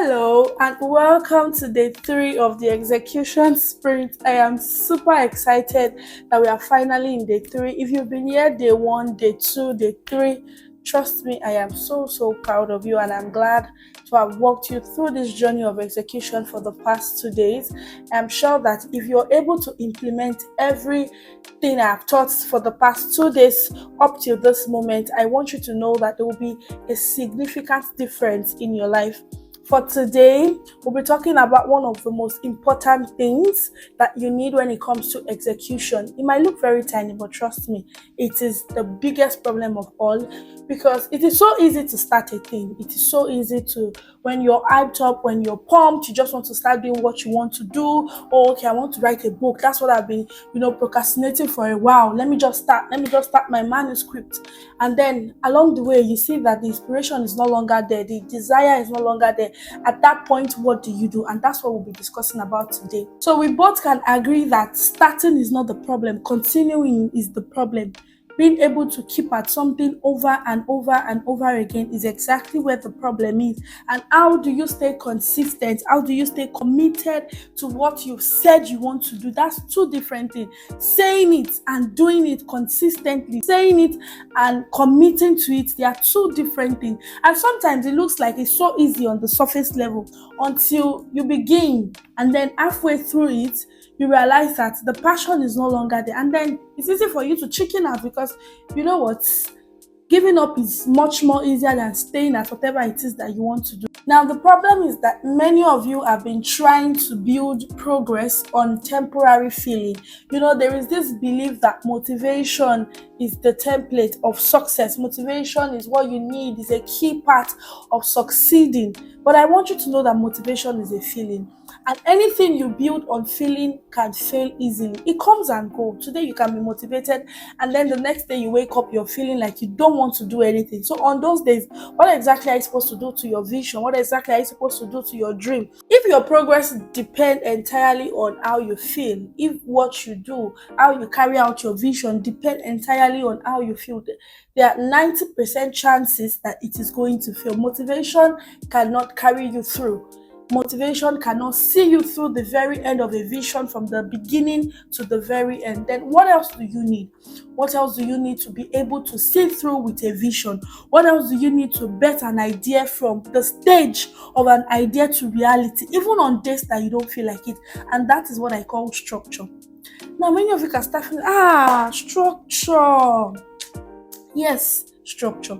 Hello and welcome to day 3 of the execution sprint. I am super excited that we are finally in day 3. If you've been here day 1, day 2, day 3, trust me, I am so proud of you and I'm glad to have walked you through this journey of execution for the past 2 days. I'm sure that if you're able to implement everything I've taught for the past 2 days up till this moment, I want you to know that there will be a significant difference in your life. For today, we'll be talking about one of the most important things that you need when it comes to execution. It might look very tiny, but trust me, it is the biggest problem of all because it is so easy to start a thing. It is so easy to, when you're hyped up, when you're pumped, you just want to start doing what you want to do. Oh, okay, I want to write a book. That's what I've been, procrastinating for a while. Let me just start my manuscript. And then along the way, you see that the inspiration is no longer there. The desire is no longer there. At that point, what do you do? And that's what we'll be discussing about today. So we both can agree that starting is not the problem. Continuing is the problem. Being able to keep at something over and over and over again is exactly where the problem is. And how do you stay consistent? How do you stay committed to what you said you want to do? That's two different things. Saying it and doing it consistently, saying it and committing to it, they are two different things. And sometimes it looks like it's so easy on the surface level until you begin, and then halfway through it, you realize that the passion is no longer there, and then it's easy for you to chicken out because you know what? Giving up is much more easier than staying at whatever it is that you want to do. Now, the problem is that many of you have been trying to build progress on temporary feeling. There is this belief that motivation is the template of success. Motivation is what you need, is a key part of succeeding. But I want you to know that motivation is a feeling. And anything you build on feeling can fail easily. It comes and goes. Today you can be motivated, and then the next day you wake up, you're feeling like you don't want to do anything. So on those days, what exactly are you supposed to do to your vision? What exactly are you supposed to do to your dream? If your progress depends entirely on how you feel, if what you do, how you carry out your vision depend entirely on how you feel, there are 90% chances that it is going to fail. Motivation cannot carry you through. Motivation cannot see you through the very end of a vision from the beginning to the very end. Then what else do you need? What else do you need to be able to see through with a vision? What else do you need to bet an idea from the stage of an idea to reality, even on days that you don't feel like it? And that is what I call structure. Now, many of you can start feeling, structure. Yes, structure.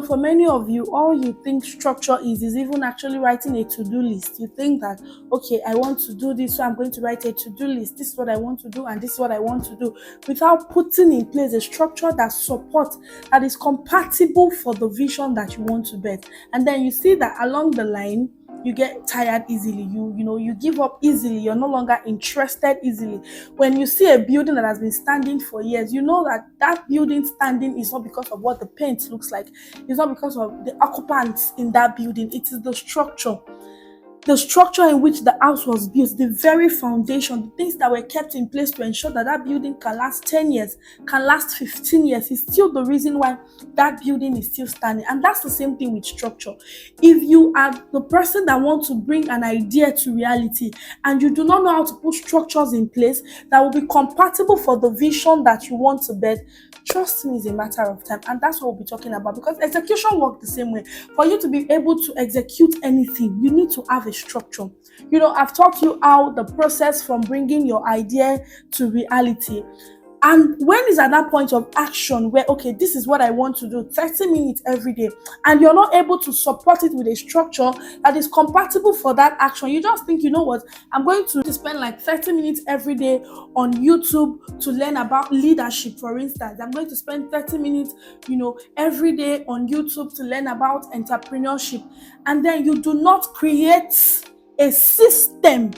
For many of you, all you think structure is even actually writing a to-do list. You think that, okay, I want to do this, so I'm going to write a to-do list. This is what I want to do, and this is what I want to do, without putting in place a structure that supports, that is compatible for the vision that you want to bet. And then you see that along the line, you get tired easily. You give up easily. You're no longer interested easily. When you see a building that has been standing for years, you know that building standing is not because of what the paint looks like. It's not because of the occupants in that building. It is the structure. The structure in which the house was built, the very foundation, the things that were kept in place to ensure that that building can last 10 years, can last 15 years, is still the reason why that building is still standing. And that's the same thing with structure. If you are the person that wants to bring an idea to reality and you do not know how to put structures in place that will be compatible for the vision that you want to bet, trust me, it's a matter of time. And that's what we'll be talking about, because execution works the same way. For you to be able to execute anything, you need to have a structure. I've taught you how the process from bringing your idea to reality. And when it's at that point of action where, okay, this is what I want to do, 30 minutes every day, and you're not able to support it with a structure that is compatible for that action, you just think, you know what, I'm going to spend like 30 minutes every day on YouTube to learn about leadership, for instance. I'm going to spend 30 minutes, every day on YouTube to learn about entrepreneurship. And then you do not create a system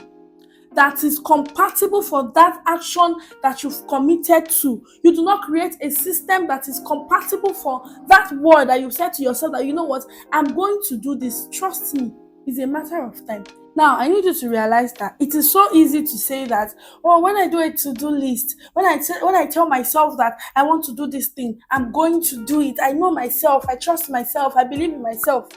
that is compatible for that action that you've committed to. You do not create a system that is compatible for that word that you said to yourself that, you know what, I'm going to do this. Trust me, it's a matter of time. Now, I need you to realize that it is so easy to say that, oh, when I do a to-do list, when I tell myself that I want to do this thing, I'm going to do it. I know myself, I trust myself, I believe in myself.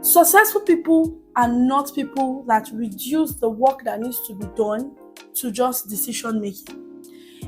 Successful people are not people that reduce the work that needs to be done to just decision making.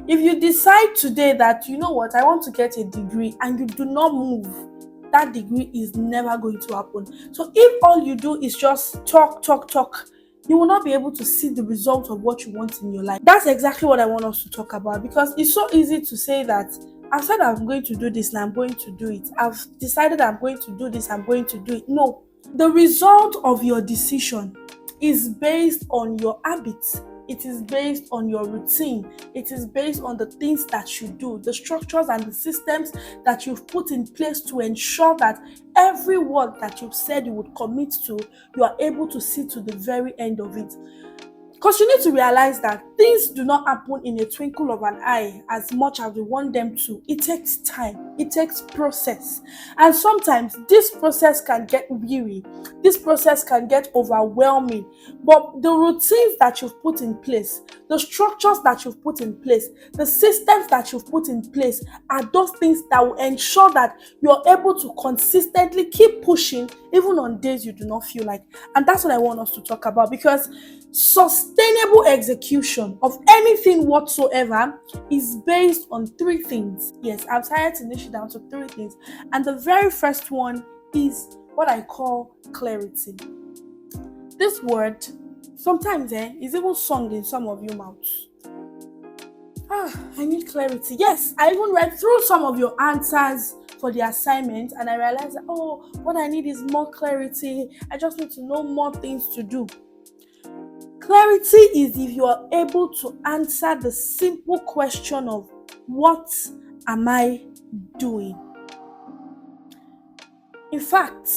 If you decide today that, you know what, I want to get a degree and you do not move, that degree is never going to happen. So if all you do is just talk, talk, talk, you will not be able to see the result of what you want in your life. That's exactly what I want us to talk about, because it's so easy to say that I've said I'm going to do this and I'm going to do it. I've decided I'm going to do this, I'm going to do it. No. The result of your decision is based on your habits. It is based on your routine. It is based on the things that you do, the structures and the systems that you've put in place to ensure that every word that you've said you would commit to, you are able to see to the very end of it. Because you need to realize that things do not happen in a twinkle of an eye as much as we want them to. It takes time. It takes process. And sometimes this process can get weary. This process can get overwhelming. But the routines that you've put in place, the structures that you've put in place, the systems that you've put in place are those things that will ensure that you're able to consistently keep pushing even on days you do not feel like. And that's what I want us to talk about, because sustainable execution of anything whatsoever is based on three things. Yes, I've tried to niche it down to three things. And the very first one is what I call clarity. This word sometimes is even sung in some of your mouths. I need clarity. Yes, I even read through some of your answers for the assignment and I realized that, what I need is more clarity. I just need to know more things to do. Clarity is if you are able to answer the simple question of, what am I doing? In fact,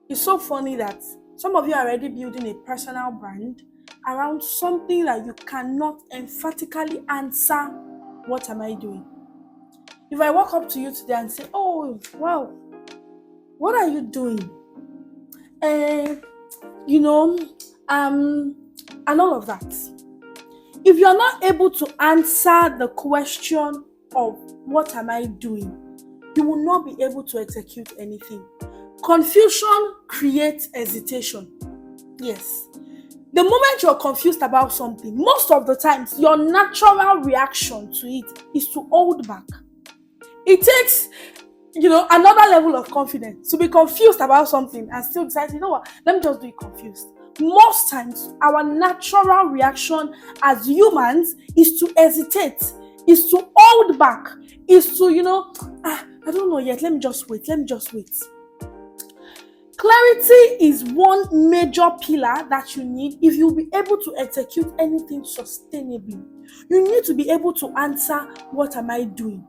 it's so funny that some of you are already building a personal brand around something that you cannot emphatically answer, what am I doing? If I walk up to you today and say, oh, wow, what are you doing? And all of that. If you're not able to answer the question of what am I doing, you will not be able to execute anything. Confusion creates hesitation. Yes. The moment you're confused about something, most of the times, your natural reaction to it is to hold back. It takes, another level of confidence to be confused about something and still decide, let me just do it confused. Most times, our natural reaction as humans is to hesitate, is to hold back, is to, I don't know yet, let me just wait. Clarity is one major pillar that you need if you'll be able to execute anything sustainably. You need to be able to answer, what am I doing?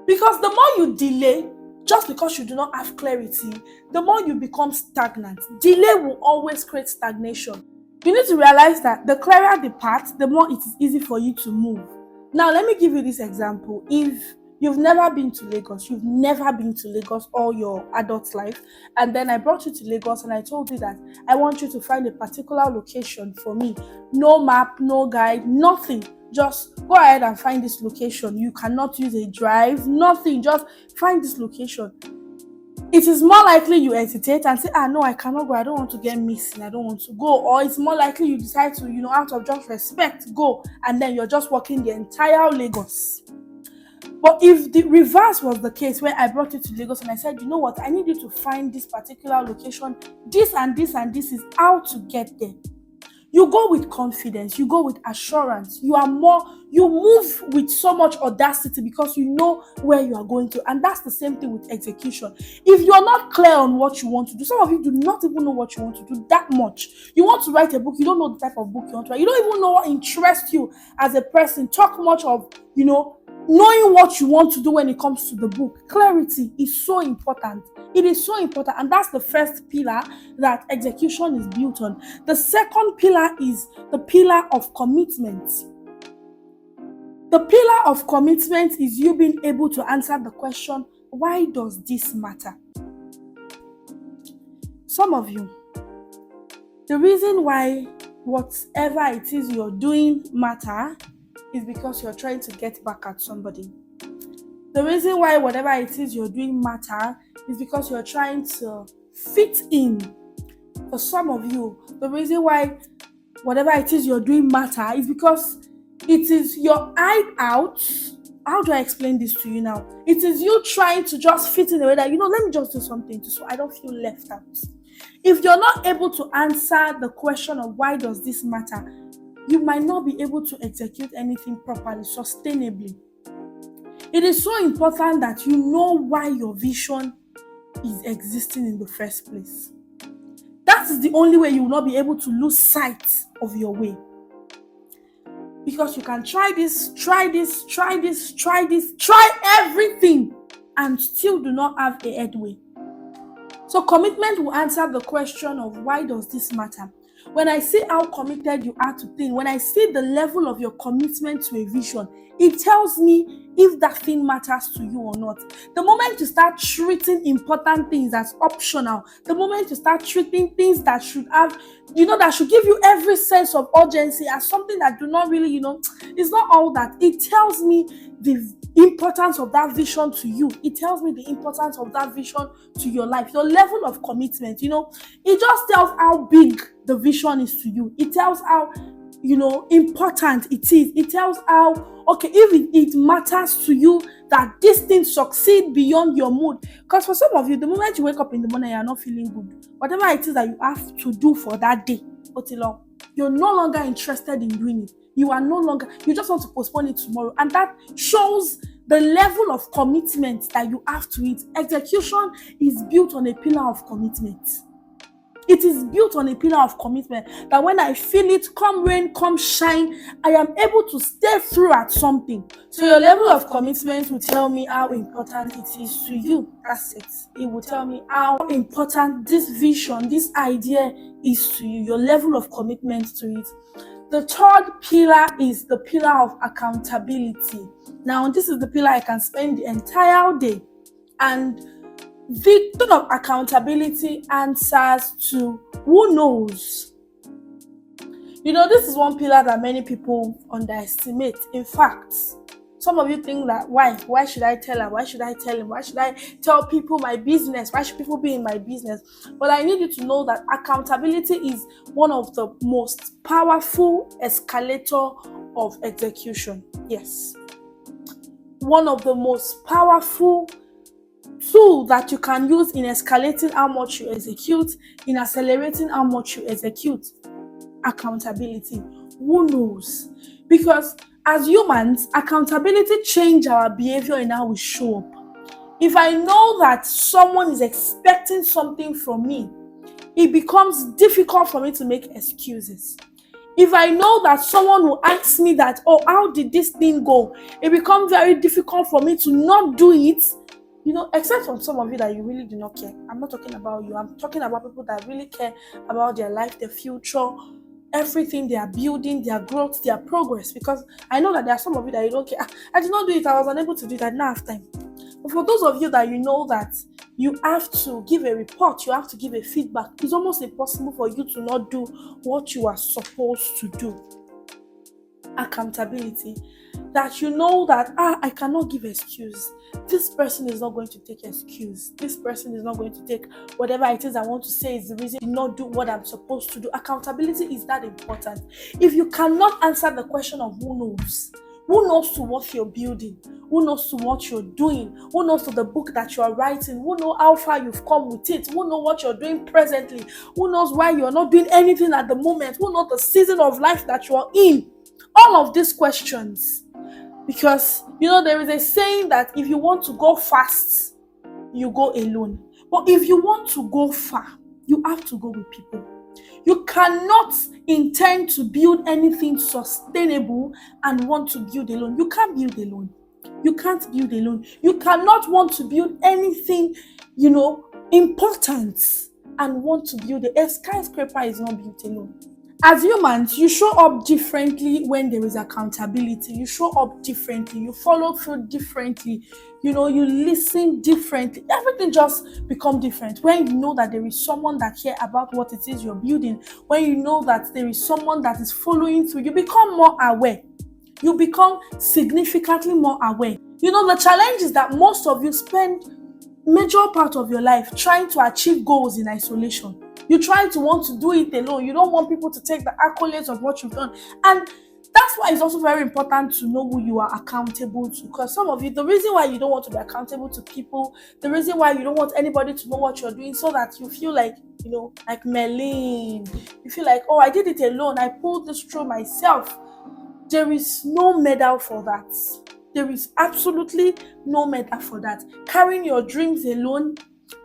Because the more you delay, just because you do not have clarity, the more you become stagnant. Delay will always create stagnation. You need to realize that the clearer the path, the more it is easy for you to move. Now, let me give you this example. If you've never been to Lagos all your adult life, and then I brought you to Lagos and I told you that I want you to find a particular location for me. No map, no guide, nothing. Just go ahead and find this location. You cannot use a drive, nothing. Just find this location. It is more likely you hesitate and say, no, I cannot go. I don't want to get missing. I don't want to go. Or it's more likely you decide to, out of just respect, go. And then you're just walking the entire Lagos. But if the reverse was the case, where I brought you to Lagos and I said, you know what, I need you to find this particular location. This and this and this is how to get there. You go with confidence, you go with assurance, you move with so much audacity because you know where you are going to. And that's the same thing with execution. If you are not clear on what you want to do, some of you do not even know what you want to do that much. You want to write a book, you don't know the type of book you want to write. You don't even know what interests you as a person. Talk much of, knowing what you want to do when it comes to the book. Clarity is so important. It is so important, and that's the first pillar that execution is built on. The second pillar is the pillar of commitment. The pillar of commitment is you being able to answer the question, why does this matter? Some of you, the reason why whatever it is you're doing matter is because you're trying to get back at somebody. The reason why whatever it is you're doing matter is because you're trying to fit in. For some of you, the reason why whatever it is you're doing matter is because it is your hideout. How do I explain this to you now? It is you trying to just fit in a way that, let me just do something so I don't feel left out. If you're not able to answer the question of why does this matter, you might not be able to execute anything properly, sustainably. It is so important that you know why your vision is existing in the first place. That is the only way you will not be able to lose sight of your way. Because you can try this, try everything and still do not have a headway. So commitment will answer the question of why does this matter? When I see how committed you are to things, when I see the level of your commitment to a vision, it tells me if that thing matters to you or not. The moment you start treating important things as optional, the moment you start treating things that should have, that should give you every sense of urgency as something that do not really, it's not all that. It tells me the importance of that vision to you. It tells me the importance of that vision to your life, your level of commitment. It just tells how big the vision is to you. It tells how important it is. It tells how, if it matters to you that this thing succeed beyond your mood. Because for some of you, the moment you wake up in the morning, you're not feeling good. Whatever it is that you have to do for that day, you're no longer interested in doing it. You just want to postpone it tomorrow. And that shows the level of commitment that you have to it. Execution is built on a pillar of commitment. It is built on a pillar of commitment that when I feel it, come rain, come shine, I am able to stay through at something. So your level of commitment will tell me how important it is to you. That's it. It will tell me how important this vision, this idea is to you. Your level of commitment to it. The third pillar is the pillar of accountability. Now, this is the pillar I can spend the entire day. And the thought of accountability answers to who knows. This is one pillar that many people underestimate. In fact, some of you think that why should I tell her? Why should I tell him? Why should I tell people my business? Why should people be in my business? But I need you to know that accountability is one of the most powerful escalator of execution. Yes. One of the most powerful tool that you can use in escalating how much you execute, in accelerating how much you execute. Accountability. Who knows? Because as humans, accountability changes our behavior and how we show up. If I know that someone is expecting something from me, it becomes difficult for me to make excuses. If I know that someone will ask me that, how did this thing go? It becomes very difficult for me to not do it. Except from some of you that you really do not care. I'm not talking about you. I'm talking about people that really care about their life, their future, everything they are building, their growth, their progress. Because I know that there are some of you that you don't care. I did not do it. I was unable to do it. I didn't have time. But for those of you that you know that you have to give a report, you have to give a feedback, it's almost impossible for you to not do what you are supposed to do. Accountability. That you know that, I cannot give excuse. This person is not going to take excuse. This person is not going to take whatever it is I want to say is the reason I did not do what I'm supposed to do. Accountability is that important. If you cannot answer the question of who knows to what you're building, who knows to what you're doing, who knows to the book that you are writing, who knows how far you've come with it, who knows what you're doing presently, who knows why you're not doing anything at the moment, who knows the season of life that you're in. All of these questions. Because, there is a saying that if you want to go fast, you go alone. But if you want to go far, you have to go with people. You cannot intend to build anything sustainable and want to build alone. You can't build alone. You can't build alone. You cannot want to build anything, important and want to build a skyscraper is not built alone. As humans, you show up differently when there is accountability. You show up differently. You follow through differently. You listen differently. Everything just becomes different. When you know that there is someone that cares about what it is you're building, when you know that there is someone that is following through, you become more aware. You become significantly more aware. The challenge is that most of you spend major part of your life trying to achieve goals in isolation. You try to want to do it alone. You don't want people to take the accolades of what you've done. And that's why it's also very important to know who you are accountable to. Because some of you, the reason why you don't want to be accountable to people, the reason why you don't want anybody to know what you're doing, so that you feel like, like Merlin. You feel like, oh, I did it alone. I pulled this through myself. There is no medal for that. There is absolutely no medal for that. Carrying your dreams alone,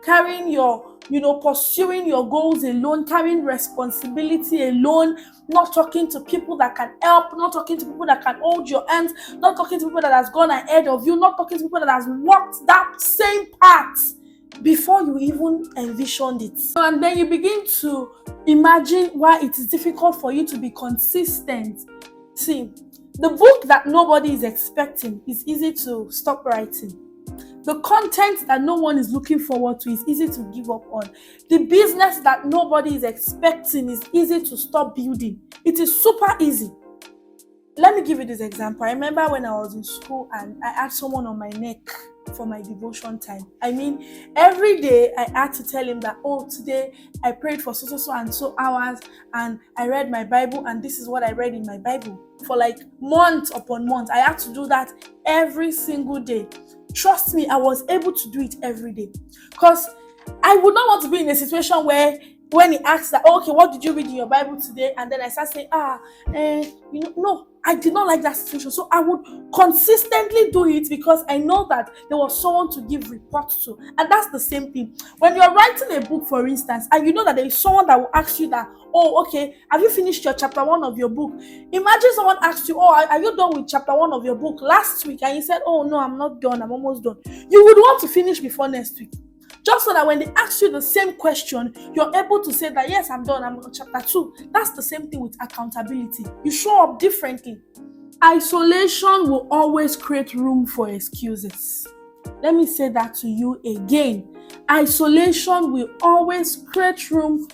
carrying your, pursuing your goals alone, carrying responsibility alone, not talking to people that can help, not talking to people that can hold your hands, not talking to people that has gone ahead of you, not talking to people that has walked that same path before you even envisioned it. And then you begin to imagine why it is difficult for you to be consistent. See, the book that nobody is expecting is easy to stop writing. The content that no one is looking forward to is easy to give up on. The business that nobody is expecting is easy to stop building. It is super easy. Let me give you this example. I remember when I was in school and I had someone on my neck for my devotion time. I mean, every day I had to tell him that, oh, today I prayed for so and so hours and I read my Bible and this is what I read in my Bible. For like months upon months, I had to do that every single day. Trust me, I was able to do it every day. Because I would not want to be in a situation where when he asks that, oh, okay, what did you read in your Bible today? And then I start saying, no, I did not like that situation. So I would consistently do it because I know that there was someone to give reports to. And that's the same thing. When you're writing a book, for instance, and you know that there is someone that will ask you that, oh, okay, have you finished your chapter 1 of your book? Imagine someone asked you, oh, are you done with chapter 1 of your book last week? And you said, oh, no, I'm not done. I'm almost done. You would want to finish before next week. Just so that when they ask you the same question, you're able to say that, yes, I'm done, I'm on chapter 2. That's the same thing with accountability. You show up differently. Isolation will always create room for excuses. Let me say that to you again. Isolation will always create room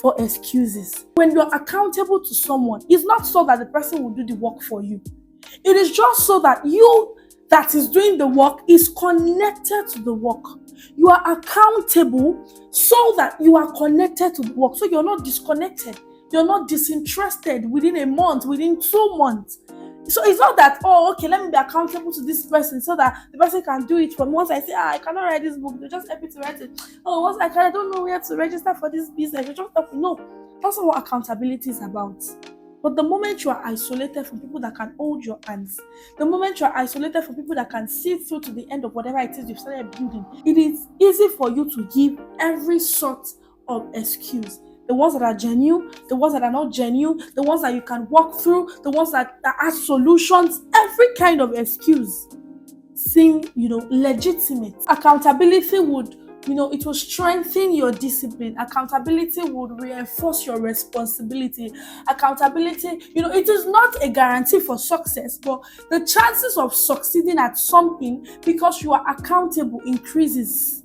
for excuses. When you're accountable to someone, it's not so that the person will do the work for you. It is just so that you that is doing the work is connected to the work. You are accountable so that you are connected to the work. So you're not disconnected. You're not disinterested within a month, within 2 months. So it's not that, oh, okay, let me be accountable to this person so that the person can do it for me. Once I say, I cannot write this book, they just help me to write it. Oh, once I don't know where to register for this business, they just help me. No, that's not what accountability is about. But the moment you are isolated from people that can hold your hands, the moment you are isolated from people that can see through to the end of whatever it is you've started building, it is easy for you to give every sort of excuse. The ones that are genuine, the ones that are not genuine, the ones that you can walk through, the ones that have solutions, every kind of excuse seem, legitimate. Accountability would it will strengthen your discipline. Accountability would reinforce your responsibility. Accountability, it is not a guarantee for success, but the chances of succeeding at something because you are accountable increases.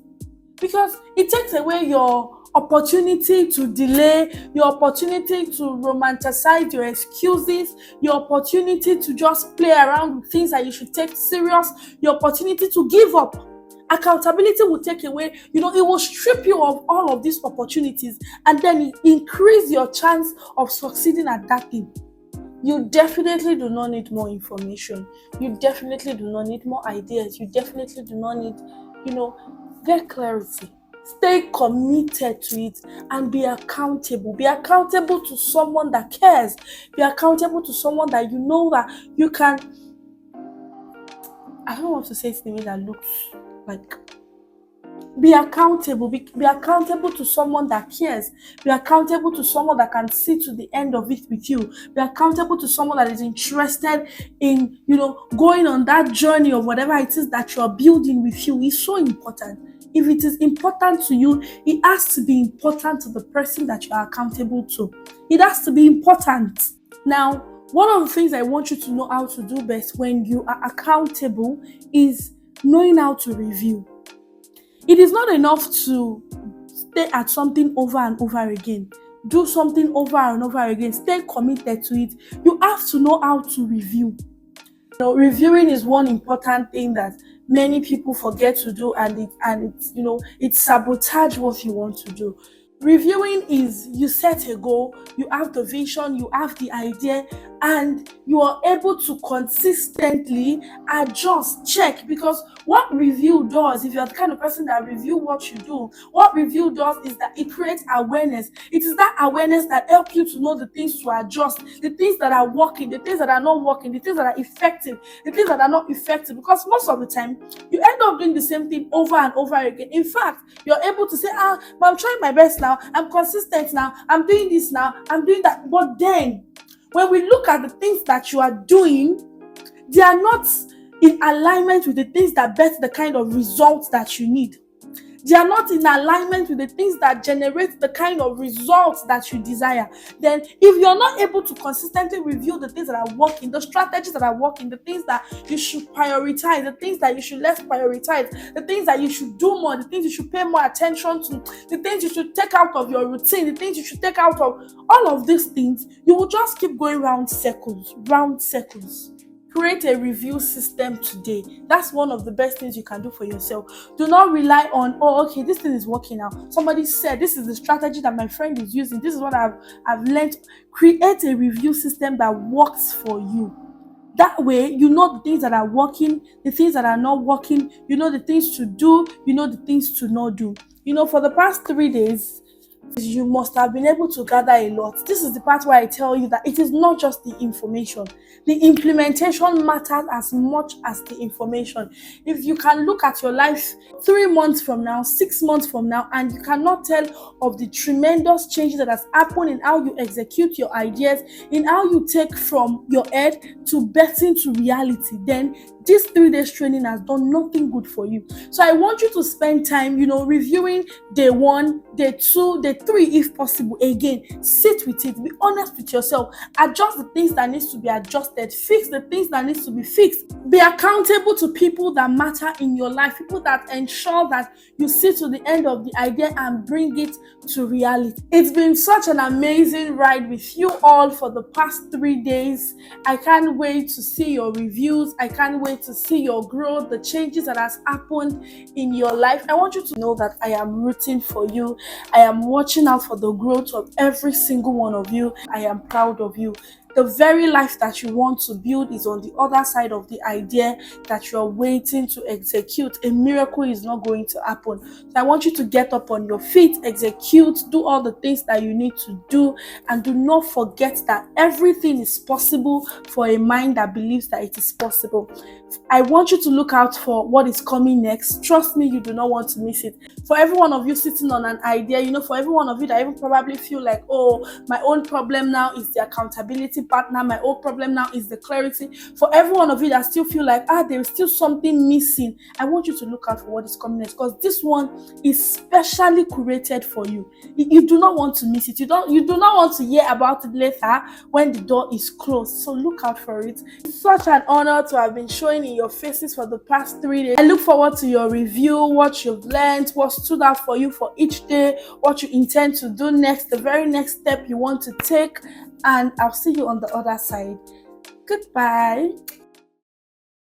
Because it takes away your opportunity to delay, your opportunity to romanticize your excuses, your opportunity to just play around with things that you should take serious, your opportunity to give up. Accountability will take away, it will strip you of all of these opportunities and then increase your chance of succeeding at that thing. You definitely do not need more information. You definitely do not need more ideas. You definitely do not need, get clarity. Stay committed to it and be accountable. Be accountable to someone that cares. Be accountable to someone that you know that you can. I don't want to say it in a way that looks like. Be accountable. Be accountable to someone that cares. Be accountable to someone that can see to the end of it with you. Be accountable to someone that is interested in, going on that journey of whatever it is that you're building with you. It's so important. If it is important to you, it has to be important to the person that you are accountable to. It has to be important. Now, one of the things I want you to know how to do best when you are accountable is knowing how to review. It is not enough to stay at something over and over again. Do something over and over again. Stay committed to it. You have to know how to review. Reviewing is one important thing that many people forget to do, and it sabotage what you want to do. Reviewing is you set a goal, you have the vision, you have the idea, and you are able to consistently adjust, check. Because what review does, if you're the kind of person that review what you do, what review does is that it creates awareness. It is that awareness that helps you to know the things to adjust, the things that are working, the things that are not working, the things that are effective, the things that are not effective. Because most of the time you end up doing the same thing over and over again. In fact, you're able to say, but I'm trying my best now, I'm consistent now, I'm doing this now, I'm doing that. But then when we look at the things that you are doing, they are not in alignment with the things that bet the kind of results that you need. They are not in alignment with the things that generate the kind of results that you desire. Then if you're not able to consistently review the things that are working, the strategies that are working, the things that you should prioritize, the things that you should less prioritize, the things that you should do more, the things you should pay more attention to, the things you should take out of your routine, the things you should take out of, all of these things, you will just keep going round circles. Create a review system today. That's one of the best things you can do for yourself. Do not rely on, okay, this thing is working now. Somebody said this is the strategy that my friend is using. This is what I've learned. Create a review system that works for you. That way, you know the things that are working, the things that are not working. You know the things to do. You know the things to not do. For the past 3 days, you must have been able to gather a lot. This is the part where I tell you that it is not just the information. The implementation matters as much as the information. If you can look at your life 3 months from now, 6 months from now, and you cannot tell of the tremendous changes that has happened in how you execute your ideas, in how you take from your head to betting to reality, then this 3 days training has done nothing good for you. So I want you to spend time, reviewing day 1, day 2, day 3, if possible. Again, sit with it, be honest with yourself, adjust the things that needs to be adjusted, fix the things that needs to be fixed. Be accountable to people that matter in your life, people that ensure that you see to the end of the idea and bring it to reality. It's been such an amazing ride with you all for the past 3 days. I can't wait to see your reviews. I can't wait to see your growth, the changes that has happened in your life. I want you to know that I am rooting for you. I am watching out for the growth of every single one of you. I am proud of you. The very life that you want to build is on the other side of the idea that you're waiting to execute. A miracle is not going to happen. So I want you to get up on your feet, execute, do all the things that you need to do, and do not forget that everything is possible for a mind that believes that it is possible. I want you to look out for what is coming next. Trust me, you do not want to miss it. For every one of you sitting on an idea, for every one of you that even probably feel like, my own problem now is the accountability partner, my own problem now is the clarity. For every one of you that still feel like, there is still something missing, I want you to look out for what is coming next, because this one is specially curated for you. You do not want to miss it. You do not want to hear about it later when the door is closed. So look out for it. It's such an honor to have been showing in your faces for the past 3 days. I look forward to your review, what you've learned, what stood out for you for each day, what you intend to do next, the very next step you want to take, and I'll see you on the other side. Goodbye.